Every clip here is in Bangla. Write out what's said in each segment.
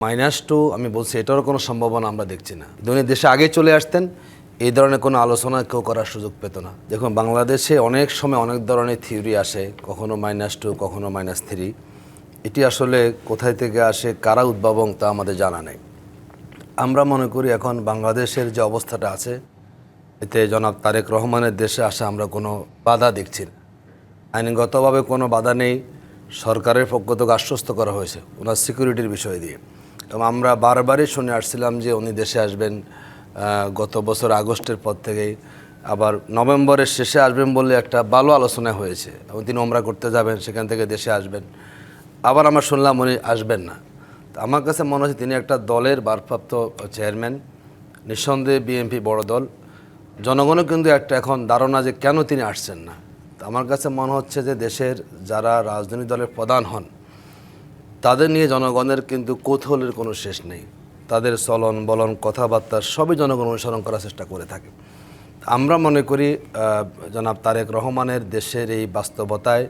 -2 আমি বলছি এটারও কোনো সম্ভাবনা আমরা দেখছি না। উনি দেশে আগে চলে আসতেন এই ধরনের কোনো আলোচনা কেউ করার সুযোগ পেত না। দেখুন বাংলাদেশে অনেক সময় অনেক ধরনের থিওরি আসে, কখনো -2 কখনো -3। এটি আসলে কোথায় থেকে আসে, কারা উদ্ভাবন তা আমাদের জানা নেই। আমরা মনে করি এখন বাংলাদেশের যে অবস্থাটা আছে এতে জনাব তারেক রহমানের দেশে আসা আমরা কোনো বাধা দেখছি না। আইনগতভাবে কোনো বাধা নেই, সরকারের পক্ষ থেকে আশ্বস্ত করা হয়েছে ওনার সিকিউরিটির বিষয় দিয়ে। এবং আমরা বারবারই শুনে আসছিলাম যে উনি দেশে আসবেন গত বছর আগস্টের পর থেকেই, আবার নভেম্বরের শেষে আসবেন বলে একটা ভালো আলোচনা হয়েছে এবং তিনি ওমরা করতে যাবেন, সেখান থেকে দেশে আসবেন। আবার আমরা শুনলাম উনি আসবেন না। তো আমার কাছে মনে হচ্ছে তিনি একটা দলের ভারপ্রাপ্ত চেয়ারম্যান, নিঃসন্দেহে বিএনপি বড় দল, জনগণও কিন্তু একটা এখন ধারণা যে কেন তিনি আসছেন না। তো আমার কাছে মনে হচ্ছে যে দেশের যারা রাজনৈতিক দলের প্রধান হন তাদের নিয়ে জনগণের কিন্তু কৌতূহলের কোনো শেষ নেই। তাদের চলন বলন কথাবার্তা সবই জনগণ অনুসরণ করার চেষ্টা করে থাকে। আমরা মনে করি জনাব তারেক রহমানের দেশের এই বাস্তবতায়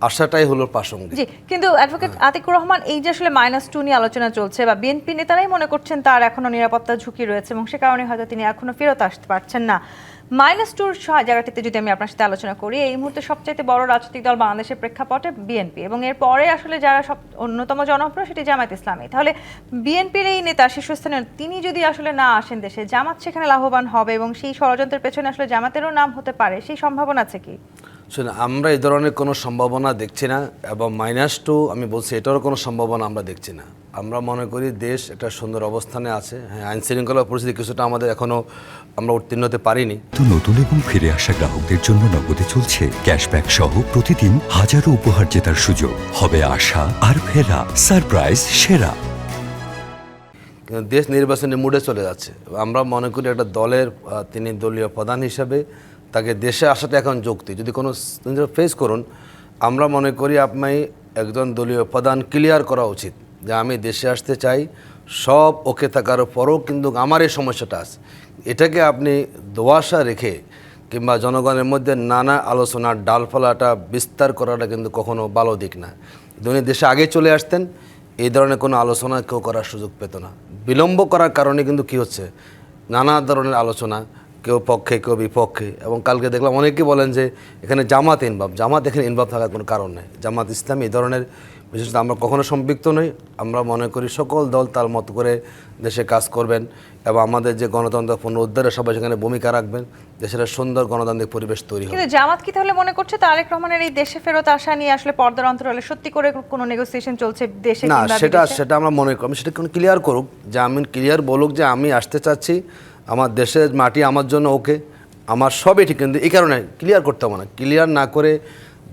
আশাটাই হলো প্রাসঙ্গিক। জি, কিন্তু অ্যাডভোকেট আতিকুর রহমান, এই যে আসলে -2 নিয়ে আলোচনা চলছে বা বিএনপি নেতারাই মনে করছেন তার এখনো নিরাপত্তার ঝুঁকি রয়েছে এবং সে কারণে হয়তো তিনি এখনো ফেরত আসতে পারছেন না। -2 জায়গাটিতে যদি আমি আপনার সাথে আলোচনা করি, এই মুহূর্তে সবচাইতে বড় রাজনৈতিক দল বাংলাদেশের প্রেক্ষাপটে বিএনপি এবং এর পরে আসলে যারা সব অন্যতম জনপ্রিয় সেটি জামায়াত ইসলামী। তাহলে বিএনপির এই নেতা শীর্ষস্থানীয় তিনি যদি আসলে না আসেন দেশে, জামাত সেখানে লাভবান হবে এবং সেই ষড়যন্ত্রের পেছনে আসলে জামাতেরও নাম হতে পারে, সেই সম্ভাবনা আছে কি? শুনে আমরা এই ধরনের কোনো সম্ভাবনা দেখছি না এবং -2 আমি বলছি এটারও কোনো সম্ভাবনা আমরা দেখছি না। আমরা মনে করি দেশ একটা সুন্দর অবস্থানে আছে। হ্যাঁ, আইন শৃঙ্খলা পরিস্থিতি কিছুটা আমাদের এখনও আমরা উত্তীর্ণ হতে পারিনি। তো নতুন এবং ফিরে আসা গ্রাহকদের জন্য নগদে চলছে ক্যাশব্যাক সহ প্রতিদিন হাজারো উপহার জেতার সুযোগ। হবে আশা আর ফেরা, সারপ্রাইজ সেরা। দেশ নির্বাচনের মুডে চলে যাচ্ছে। আমরা মনে করি একটা দলের তিনি দলীয় প্রধান হিসাবে তাকে দেশে আসাটা এখন যৌক্তিক। যদি কোনো ফেস করুন, আমরা মনে করি আপনি একজন দলীয় প্রধান ক্লিয়ার করা উচিত যে আমি দেশে আসতে চাই, সব ওকে থাকার পরও কিন্তু আমার এই সমস্যাটা আছে। এটাকে আপনি দোয়াশা রেখে কিংবা জনগণের মধ্যে নানা আলোচনার ডালপালাটা বিস্তার করাটা কিন্তু কখনো ভালো দিক না। উনি দেশে আগে চলে আসতেন এই ধরনের কোনো আলোচনা কেউ করার সুযোগ পেত না। বিলম্ব করার কারণে কিন্তু কি হচ্ছে, নানা ধরনের আলোচনা, কেউ পক্ষে কেউ বিপক্ষে। এবং কালকে দেখলাম অনেকে বলেন যে এখানে জামাত ইনভলভ। জামাত এখানে ইনভলভ থাকার কোনো কারণ নেই। জামাত ইসলাম এই ধরনের বিশেষত আমরা কখনো সম্পৃক্ত নই। আমরা মনে করি সকল দল তার মতো করে দেশে কাজ করবেন এবং আমাদের যে গণতন্ত্র পুনরুদ্ধারে সবাই সেখানে ভূমিকা রাখবেন, দেশের সুন্দর গণতান্ত্রিক পরিবেশ তৈরি হবে। কিন্তু জামাত কি তাহলে মনে করছে তারেক রহমানের এই দেশে ফেরত আসা নিয়ে আসলে পর্দার অন্তরালে সত্যি করে কোনো নেগোসিয়েশন চলছে দেশে না, কিংবা বিদেশে? সেটা আমরা মনে করি, সেটা কোনো ক্লিয়ার করুক, যে আমি ক্লিয়ার বলুক যে আমি আসতে চাচ্ছি, আমার দেশের মাটি আমার জন্য ওকে, আমার সবই ঠিক। কিন্তু এই কারণে ক্লিয়ার করতে হবে না। ক্লিয়ার না করে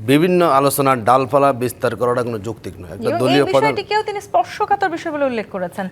বিভিন্ন আলোচনার ডালপালা বিস্তার করাটা কোনো যৌক্তিক নয়। একটা দলীয় প্রধান তিনি স্পর্শকাতর বিষয় বলে উল্লেখ করেছেন।